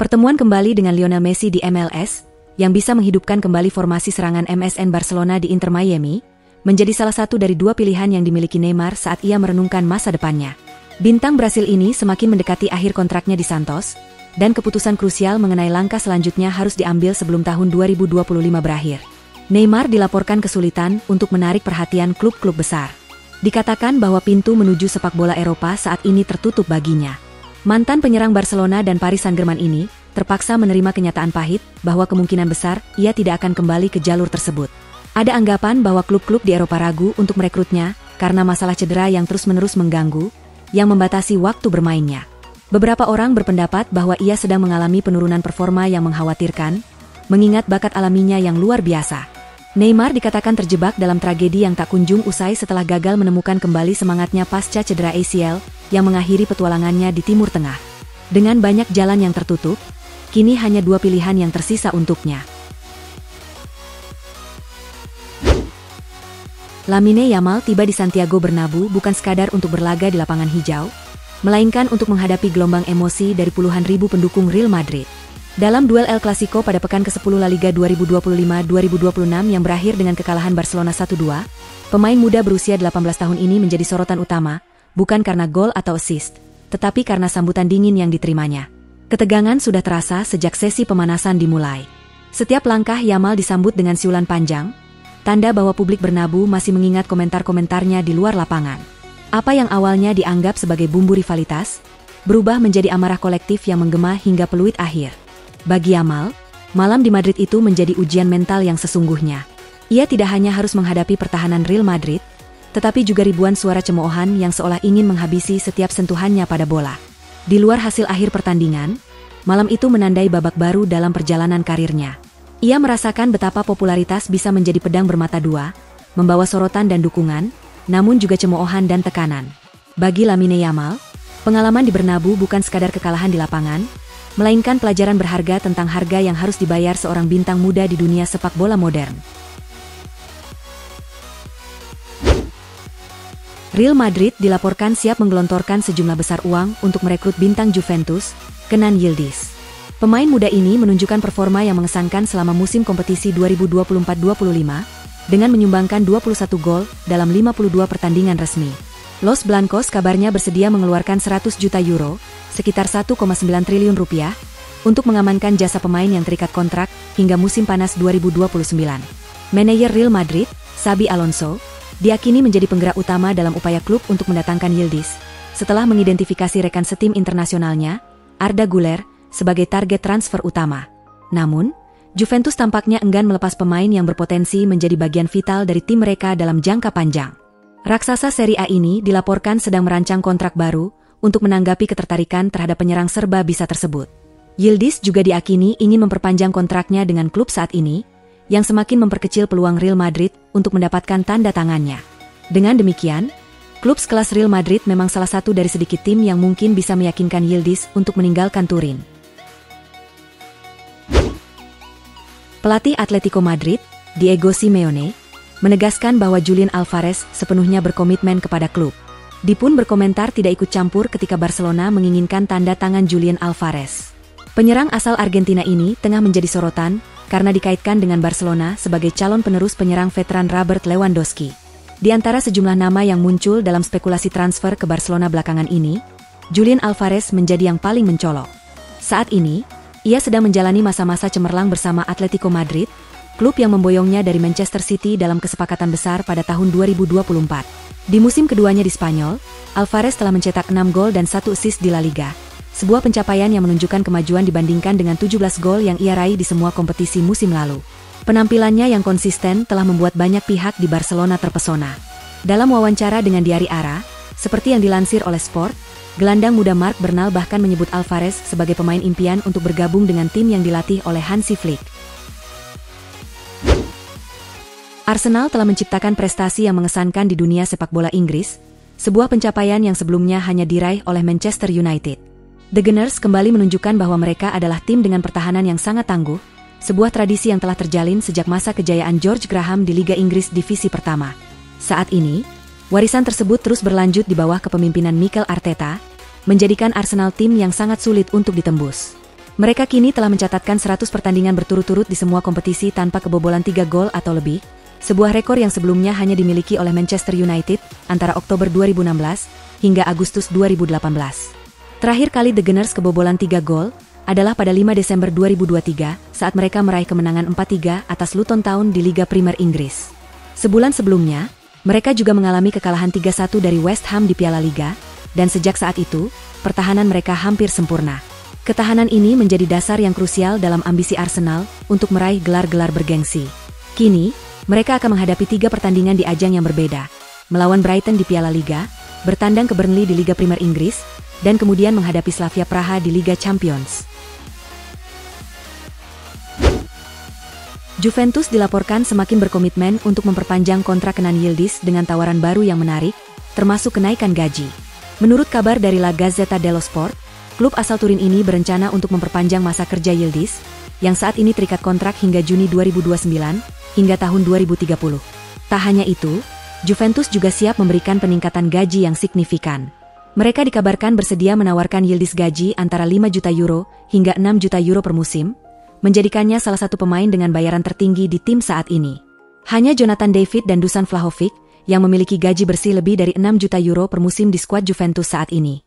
Pertemuan kembali dengan Lionel Messi di MLS, yang bisa menghidupkan kembali formasi serangan MSN Barcelona di Inter Miami, menjadi salah satu dari dua pilihan yang dimiliki Neymar saat ia merenungkan masa depannya. Bintang Brasil ini semakin mendekati akhir kontraknya di Santos, dan keputusan krusial mengenai langkah selanjutnya harus diambil sebelum tahun 2025 berakhir. Neymar dilaporkan kesulitan untuk menarik perhatian klub-klub besar. Dikatakan bahwa pintu menuju sepak bola Eropa saat ini tertutup baginya. Mantan penyerang Barcelona dan Paris Saint-Germain ini terpaksa menerima kenyataan pahit bahwa kemungkinan besar ia tidak akan kembali ke jalur tersebut. Ada anggapan bahwa klub-klub di Eropa ragu untuk merekrutnya karena masalah cedera yang terus-menerus mengganggu, yang membatasi waktu bermainnya. Beberapa orang berpendapat bahwa ia sedang mengalami penurunan performa yang mengkhawatirkan, mengingat bakat alaminya yang luar biasa. Neymar dikatakan terjebak dalam tragedi yang tak kunjung usai setelah gagal menemukan kembali semangatnya pasca cedera ACL yang mengakhiri petualangannya di Timur Tengah. Dengan banyak jalan yang tertutup, kini hanya dua pilihan yang tersisa untuknya. Lamine Yamal tiba di Santiago Bernabeu bukan sekadar untuk berlaga di lapangan hijau, melainkan untuk menghadapi gelombang emosi dari puluhan ribu pendukung Real Madrid. Dalam duel El Clasico pada pekan ke-10 La Liga 2025-2026 yang berakhir dengan kekalahan Barcelona 1-2, pemain muda berusia 18 tahun ini menjadi sorotan utama, bukan karena gol atau assist, tetapi karena sambutan dingin yang diterimanya. Ketegangan sudah terasa sejak sesi pemanasan dimulai. Setiap langkah Yamal disambut dengan siulan panjang, tanda bahwa publik Bernabeu masih mengingat komentar-komentarnya di luar lapangan. Apa yang awalnya dianggap sebagai bumbu rivalitas, berubah menjadi amarah kolektif yang menggema hingga peluit akhir. Bagi Yamal, malam di Madrid itu menjadi ujian mental yang sesungguhnya. Ia tidak hanya harus menghadapi pertahanan Real Madrid, tetapi juga ribuan suara cemoohan yang seolah ingin menghabisi setiap sentuhannya pada bola. Di luar hasil akhir pertandingan, malam itu menandai babak baru dalam perjalanan karirnya. Ia merasakan betapa popularitas bisa menjadi pedang bermata dua, membawa sorotan dan dukungan, namun juga cemoohan dan tekanan. Bagi Lamine Yamal, pengalaman di Bernabeu bukan sekadar kekalahan di lapangan, melainkan pelajaran berharga tentang harga yang harus dibayar seorang bintang muda di dunia sepak bola modern. Real Madrid dilaporkan siap menggelontorkan sejumlah besar uang untuk merekrut bintang Juventus, Kenan Yildiz. Pemain muda ini menunjukkan performa yang mengesankan selama musim kompetisi 2024-25, dengan menyumbangkan 21 gol dalam 52 pertandingan resmi. Los Blancos kabarnya bersedia mengeluarkan 100 juta euro, sekitar 1,9 triliun rupiah, untuk mengamankan jasa pemain yang terikat kontrak hingga musim panas 2029. Manajer Real Madrid, Xabi Alonso, diakini menjadi penggerak utama dalam upaya klub untuk mendatangkan Yildiz, setelah mengidentifikasi rekan setim internasionalnya, Arda Güler, sebagai target transfer utama. Namun, Juventus tampaknya enggan melepas pemain yang berpotensi menjadi bagian vital dari tim mereka dalam jangka panjang. Raksasa Serie A ini dilaporkan sedang merancang kontrak baru untuk menanggapi ketertarikan terhadap penyerang serba bisa tersebut. Yildiz juga diakini ingin memperpanjang kontraknya dengan klub saat ini, yang semakin memperkecil peluang Real Madrid untuk mendapatkan tanda tangannya. Dengan demikian, klub sekelas Real Madrid memang salah satu dari sedikit tim yang mungkin bisa meyakinkan Yildiz untuk meninggalkan Turin. Pelatih Atletico Madrid, Diego Simeone, menegaskan bahwa Julian Alvarez sepenuhnya berkomitmen kepada klub. Dia pun berkomentar tidak ikut campur ketika Barcelona menginginkan tanda tangan Julian Alvarez. Penyerang asal Argentina ini tengah menjadi sorotan karena dikaitkan dengan Barcelona sebagai calon penerus penyerang veteran Robert Lewandowski. Di antara sejumlah nama yang muncul dalam spekulasi transfer ke Barcelona belakangan ini, Julian Alvarez menjadi yang paling mencolok. Saat ini, ia sedang menjalani masa-masa cemerlang bersama Atletico Madrid, klub yang memboyongnya dari Manchester City dalam kesepakatan besar pada tahun 2024. Di musim keduanya di Spanyol, Alvarez telah mencetak 6 gol dan 1 assist di La Liga, sebuah pencapaian yang menunjukkan kemajuan dibandingkan dengan 17 gol yang ia raih di semua kompetisi musim lalu. Penampilannya yang konsisten telah membuat banyak pihak di Barcelona terpesona. Dalam wawancara dengan Diari Ara, seperti yang dilansir oleh Sport, gelandang muda Marc Bernal bahkan menyebut Alvarez sebagai pemain impian untuk bergabung dengan tim yang dilatih oleh Hansi Flick. Arsenal telah menciptakan prestasi yang mengesankan di dunia sepak bola Inggris, sebuah pencapaian yang sebelumnya hanya diraih oleh Manchester United. The Gunners kembali menunjukkan bahwa mereka adalah tim dengan pertahanan yang sangat tangguh, sebuah tradisi yang telah terjalin sejak masa kejayaan George Graham di Liga Inggris Divisi Pertama. Saat ini, warisan tersebut terus berlanjut di bawah kepemimpinan Mikel Arteta, menjadikan Arsenal tim yang sangat sulit untuk ditembus. Mereka kini telah mencatatkan 100 pertandingan berturut-turut di semua kompetisi tanpa kebobolan 3 gol atau lebih, sebuah rekor yang sebelumnya hanya dimiliki oleh Manchester United antara Oktober 2016 hingga Agustus 2018. Terakhir kali The Gunners kebobolan 3 gol adalah pada 5 Desember 2023 saat mereka meraih kemenangan 4-3 atas Luton Town di Liga Primer Inggris. Sebulan sebelumnya, mereka juga mengalami kekalahan 3-1 dari West Ham di Piala Liga, dan sejak saat itu, pertahanan mereka hampir sempurna. Ketahanan ini menjadi dasar yang krusial dalam ambisi Arsenal untuk meraih gelar-gelar bergengsi. Kini, mereka akan menghadapi 3 pertandingan di ajang yang berbeda, melawan Brighton di Piala Liga, bertandang ke Burnley di Liga Primer Inggris, dan kemudian menghadapi Slavia Praha di Liga Champions. Juventus dilaporkan semakin berkomitmen untuk memperpanjang kontrak Kenan Yildiz dengan tawaran baru yang menarik, termasuk kenaikan gaji. Menurut kabar dari La Gazzetta dello Sport, klub asal Turin ini berencana untuk memperpanjang masa kerja Yildiz, yang saat ini terikat kontrak hingga Juni 2029, hingga tahun 2030. Tak hanya itu, Juventus juga siap memberikan peningkatan gaji yang signifikan. Mereka dikabarkan bersedia menawarkan Yildiz gaji antara 5 juta euro hingga 6 juta euro per musim, menjadikannya salah satu pemain dengan bayaran tertinggi di tim saat ini. Hanya Jonathan David dan Dusan Vlahovic yang memiliki gaji bersih lebih dari 6 juta euro per musim di skuad Juventus saat ini.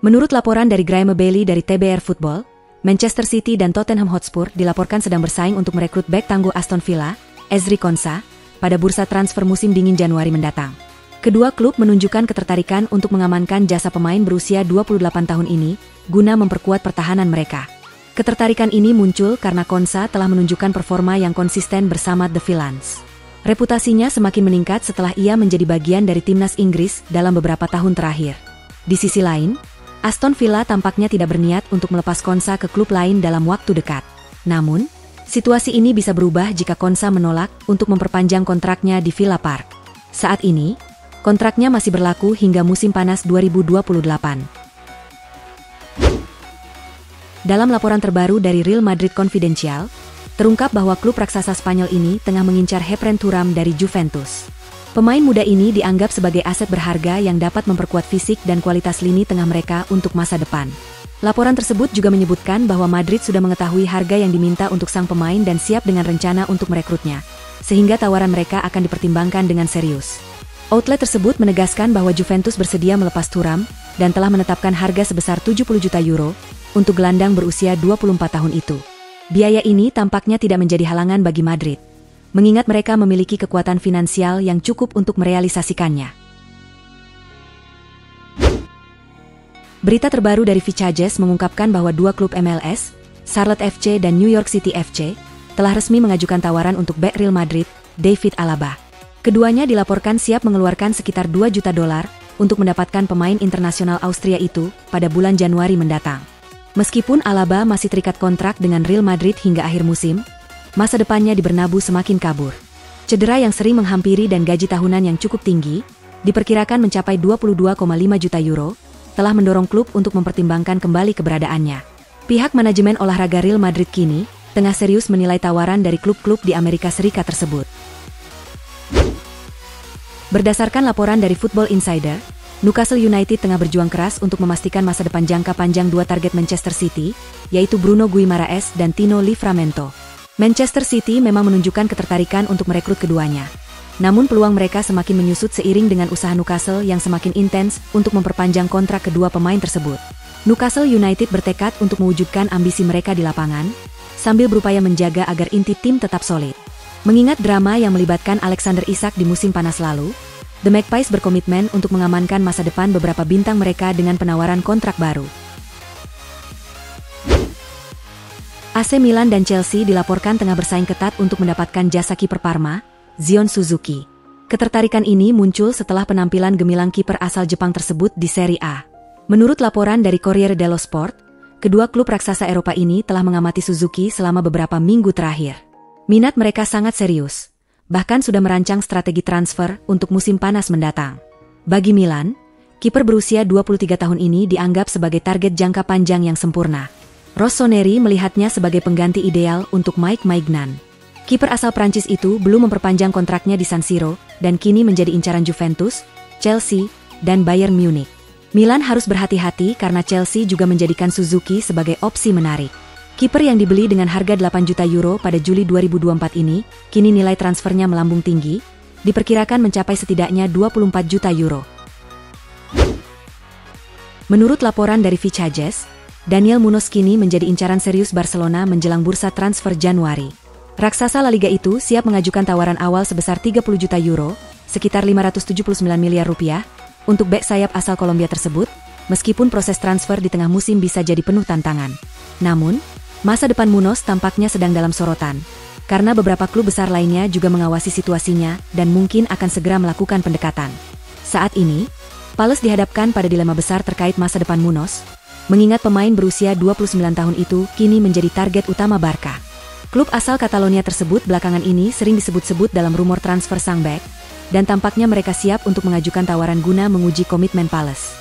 Menurut laporan dari Graeme Bailey dari TBR Football, Manchester City dan Tottenham Hotspur dilaporkan sedang bersaing untuk merekrut bek tangguh Aston Villa, Ezri Konsa, pada bursa transfer musim dingin Januari mendatang. Kedua klub menunjukkan ketertarikan untuk mengamankan jasa pemain berusia 28 tahun ini, guna memperkuat pertahanan mereka. Ketertarikan ini muncul karena Konsa telah menunjukkan performa yang konsisten bersama The Villains. Reputasinya semakin meningkat setelah ia menjadi bagian dari timnas Inggris dalam beberapa tahun terakhir. Di sisi lain, Aston Villa tampaknya tidak berniat untuk melepas Konsa ke klub lain dalam waktu dekat. Namun, situasi ini bisa berubah jika Konsa menolak untuk memperpanjang kontraknya di Villa Park. Saat ini, kontraknya masih berlaku hingga musim panas 2028. Dalam laporan terbaru dari Real Madrid Confidential, terungkap bahwa klub raksasa Spanyol ini tengah mengincar Hepren Thuram dari Juventus. Pemain muda ini dianggap sebagai aset berharga yang dapat memperkuat fisik dan kualitas lini tengah mereka untuk masa depan. Laporan tersebut juga menyebutkan bahwa Madrid sudah mengetahui harga yang diminta untuk sang pemain dan siap dengan rencana untuk merekrutnya, sehingga tawaran mereka akan dipertimbangkan dengan serius. Outlet tersebut menegaskan bahwa Juventus bersedia melepas Thuram dan telah menetapkan harga sebesar 70 juta euro untuk gelandang berusia 24 tahun itu. Biaya ini tampaknya tidak menjadi halangan bagi Madrid, mengingat mereka memiliki kekuatan finansial yang cukup untuk merealisasikannya. Berita terbaru dari Vichages mengungkapkan bahwa dua klub MLS, Charlotte FC dan New York City FC, telah resmi mengajukan tawaran untuk bek Real Madrid, David Alaba. Keduanya dilaporkan siap mengeluarkan sekitar 2 juta dolar untuk mendapatkan pemain internasional Austria itu pada bulan Januari mendatang. Meskipun Alaba masih terikat kontrak dengan Real Madrid hingga akhir musim, masa depannya di Bernabeu semakin kabur. Cedera yang sering menghampiri dan gaji tahunan yang cukup tinggi, diperkirakan mencapai 22,5 juta euro, telah mendorong klub untuk mempertimbangkan kembali keberadaannya. Pihak manajemen olahraga Real Madrid kini tengah serius menilai tawaran dari klub-klub di Amerika Serikat tersebut. Berdasarkan laporan dari Football Insider, Newcastle United tengah berjuang keras untuk memastikan masa depan jangka panjang dua target Manchester City, yaitu Bruno Guimaraes dan Tino Livramento. Manchester City memang menunjukkan ketertarikan untuk merekrut keduanya. Namun peluang mereka semakin menyusut seiring dengan usaha Newcastle yang semakin intens untuk memperpanjang kontrak kedua pemain tersebut. Newcastle United bertekad untuk mewujudkan ambisi mereka di lapangan, sambil berupaya menjaga agar inti tim tetap solid. Mengingat drama yang melibatkan Alexander Isak di musim panas lalu, The Magpies berkomitmen untuk mengamankan masa depan beberapa bintang mereka dengan penawaran kontrak baru. AC Milan dan Chelsea dilaporkan tengah bersaing ketat untuk mendapatkan jasa kiper Parma, Zion Suzuki. Ketertarikan ini muncul setelah penampilan gemilang kiper asal Jepang tersebut di Serie A. Menurut laporan dari Corriere dello Sport, kedua klub raksasa Eropa ini telah mengamati Suzuki selama beberapa minggu terakhir. Minat mereka sangat serius, bahkan sudah merancang strategi transfer untuk musim panas mendatang. Bagi Milan, kiper berusia 23 tahun ini dianggap sebagai target jangka panjang yang sempurna. Rossoneri melihatnya sebagai pengganti ideal untuk Mike Maignan. Kiper asal Prancis itu belum memperpanjang kontraknya di San Siro dan kini menjadi incaran Juventus, Chelsea, dan Bayern Munich. Milan harus berhati-hati karena Chelsea juga menjadikan Suzuki sebagai opsi menarik. Kiper yang dibeli dengan harga 8 juta euro pada Juli 2024 ini, kini nilai transfernya melambung tinggi, diperkirakan mencapai setidaknya 24 juta euro. Menurut laporan dari Fichajes, Daniel Munoz kini menjadi incaran serius Barcelona menjelang bursa transfer Januari. Raksasa La Liga itu siap mengajukan tawaran awal sebesar 30 juta euro, sekitar 579 miliar rupiah, untuk bek sayap asal Kolombia tersebut, meskipun proses transfer di tengah musim bisa jadi penuh tantangan. Namun, masa depan Munoz tampaknya sedang dalam sorotan, karena beberapa klub besar lainnya juga mengawasi situasinya dan mungkin akan segera melakukan pendekatan. Saat ini, Palace dihadapkan pada dilema besar terkait masa depan Munoz, mengingat pemain berusia 29 tahun itu kini menjadi target utama Barca. Klub asal Catalonia tersebut belakangan ini sering disebut-sebut dalam rumor transfer sang bek, dan tampaknya mereka siap untuk mengajukan tawaran guna menguji komitmen Palace.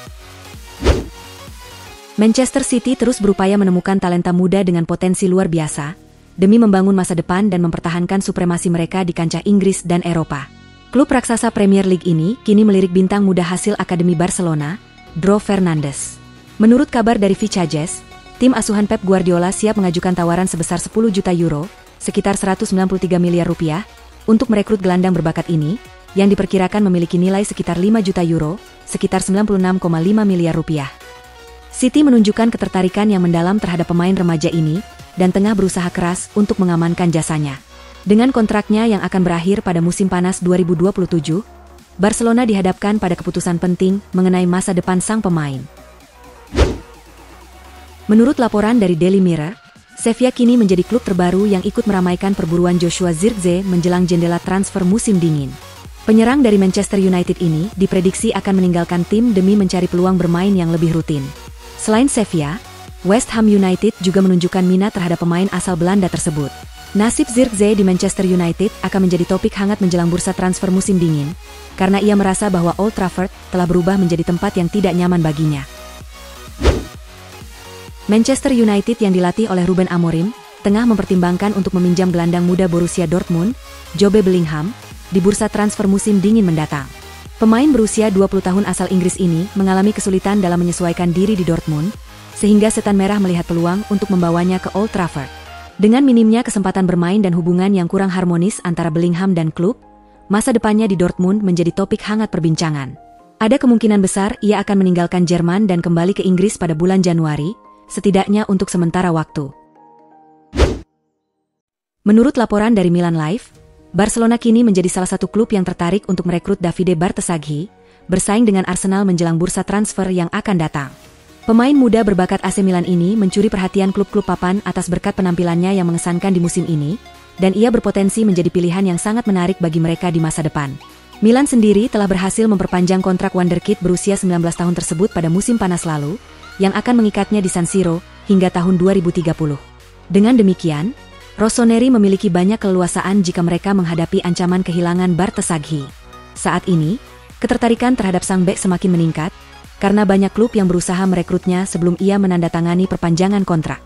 Manchester City terus berupaya menemukan talenta muda dengan potensi luar biasa, demi membangun masa depan dan mempertahankan supremasi mereka di kancah Inggris dan Eropa. Klub raksasa Premier League ini kini melirik bintang muda hasil Akademi Barcelona, Dro Fernandes. Menurut kabar dari Fichajes, tim asuhan Pep Guardiola siap mengajukan tawaran sebesar 10 juta euro, sekitar 193 miliar rupiah, untuk merekrut gelandang berbakat ini, yang diperkirakan memiliki nilai sekitar 5 juta euro, sekitar 96,5 miliar rupiah. City menunjukkan ketertarikan yang mendalam terhadap pemain remaja ini, dan tengah berusaha keras untuk mengamankan jasanya. Dengan kontraknya yang akan berakhir pada musim panas 2027, Barcelona dihadapkan pada keputusan penting mengenai masa depan sang pemain. Menurut laporan dari Daily Mirror, Sevilla kini menjadi klub terbaru yang ikut meramaikan perburuan Joshua Zirkzee menjelang jendela transfer musim dingin. Penyerang dari Manchester United ini diprediksi akan meninggalkan tim demi mencari peluang bermain yang lebih rutin. Selain Sevilla, West Ham United juga menunjukkan minat terhadap pemain asal Belanda tersebut. Nasib Zirkzee di Manchester United akan menjadi topik hangat menjelang bursa transfer musim dingin, karena ia merasa bahwa Old Trafford telah berubah menjadi tempat yang tidak nyaman baginya. Manchester United yang dilatih oleh Ruben Amorim, tengah mempertimbangkan untuk meminjam gelandang muda Borussia Dortmund, Jobe Bellingham, di bursa transfer musim dingin mendatang. Pemain berusia 20 tahun asal Inggris ini mengalami kesulitan dalam menyesuaikan diri di Dortmund, sehingga Setan Merah melihat peluang untuk membawanya ke Old Trafford. Dengan minimnya kesempatan bermain dan hubungan yang kurang harmonis antara Bellingham dan klub, masa depannya di Dortmund menjadi topik hangat perbincangan. Ada kemungkinan besar ia akan meninggalkan Jerman dan kembali ke Inggris pada bulan Januari, setidaknya untuk sementara waktu. Menurut laporan dari Milan Live, Barcelona kini menjadi salah satu klub yang tertarik untuk merekrut Davide Bartesaghi, bersaing dengan Arsenal menjelang bursa transfer yang akan datang. Pemain muda berbakat AC Milan ini mencuri perhatian klub-klub papan atas berkat penampilannya yang mengesankan di musim ini, dan ia berpotensi menjadi pilihan yang sangat menarik bagi mereka di masa depan. Milan sendiri telah berhasil memperpanjang kontrak wonderkid berusia 19 tahun tersebut pada musim panas lalu, yang akan mengikatnya di San Siro hingga tahun 2030. Dengan demikian, Rossoneri memiliki banyak keleluasaan jika mereka menghadapi ancaman kehilangan Bartesaghi. Saat ini, ketertarikan terhadap sang bek semakin meningkat, karena banyak klub yang berusaha merekrutnya sebelum ia menandatangani perpanjangan kontrak.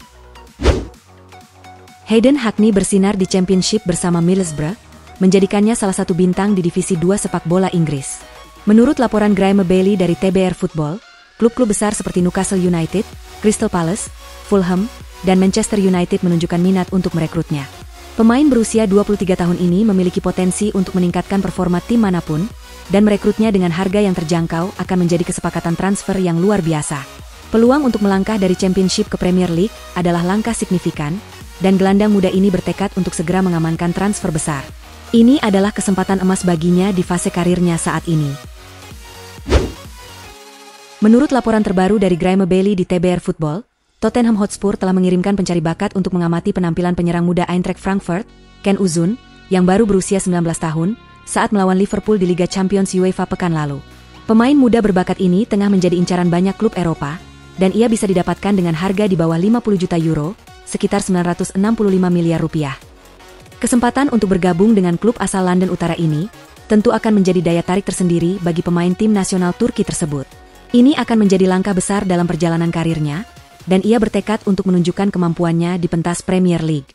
Hayden Hackney bersinar di Championship bersama Middlesbrough, menjadikannya salah satu bintang di Divisi 2 sepak bola Inggris. Menurut laporan Graeme Bailey dari TBR Football, klub-klub besar seperti Newcastle United, Crystal Palace, Fulham, dan Manchester United menunjukkan minat untuk merekrutnya. Pemain berusia 23 tahun ini memiliki potensi untuk meningkatkan performa tim manapun, dan merekrutnya dengan harga yang terjangkau akan menjadi kesepakatan transfer yang luar biasa. Peluang untuk melangkah dari Championship ke Premier League adalah langkah signifikan, dan gelandang muda ini bertekad untuk segera mengamankan transfer besar. Ini adalah kesempatan emas baginya di fase karirnya saat ini. Menurut laporan terbaru dari Graeme Bailey di TBR Football, Tottenham Hotspur telah mengirimkan pencari bakat untuk mengamati penampilan penyerang muda Eintracht Frankfurt, Ken Uzun, yang baru berusia 19 tahun, saat melawan Liverpool di Liga Champions UEFA pekan lalu. Pemain muda berbakat ini tengah menjadi incaran banyak klub Eropa, dan ia bisa didapatkan dengan harga di bawah 50 juta euro, sekitar 965 miliar rupiah. Kesempatan untuk bergabung dengan klub asal London Utara ini, tentu akan menjadi daya tarik tersendiri bagi pemain tim nasional Turki tersebut. Ini akan menjadi langkah besar dalam perjalanan karirnya, dan ia bertekad untuk menunjukkan kemampuannya di pentas Premier League.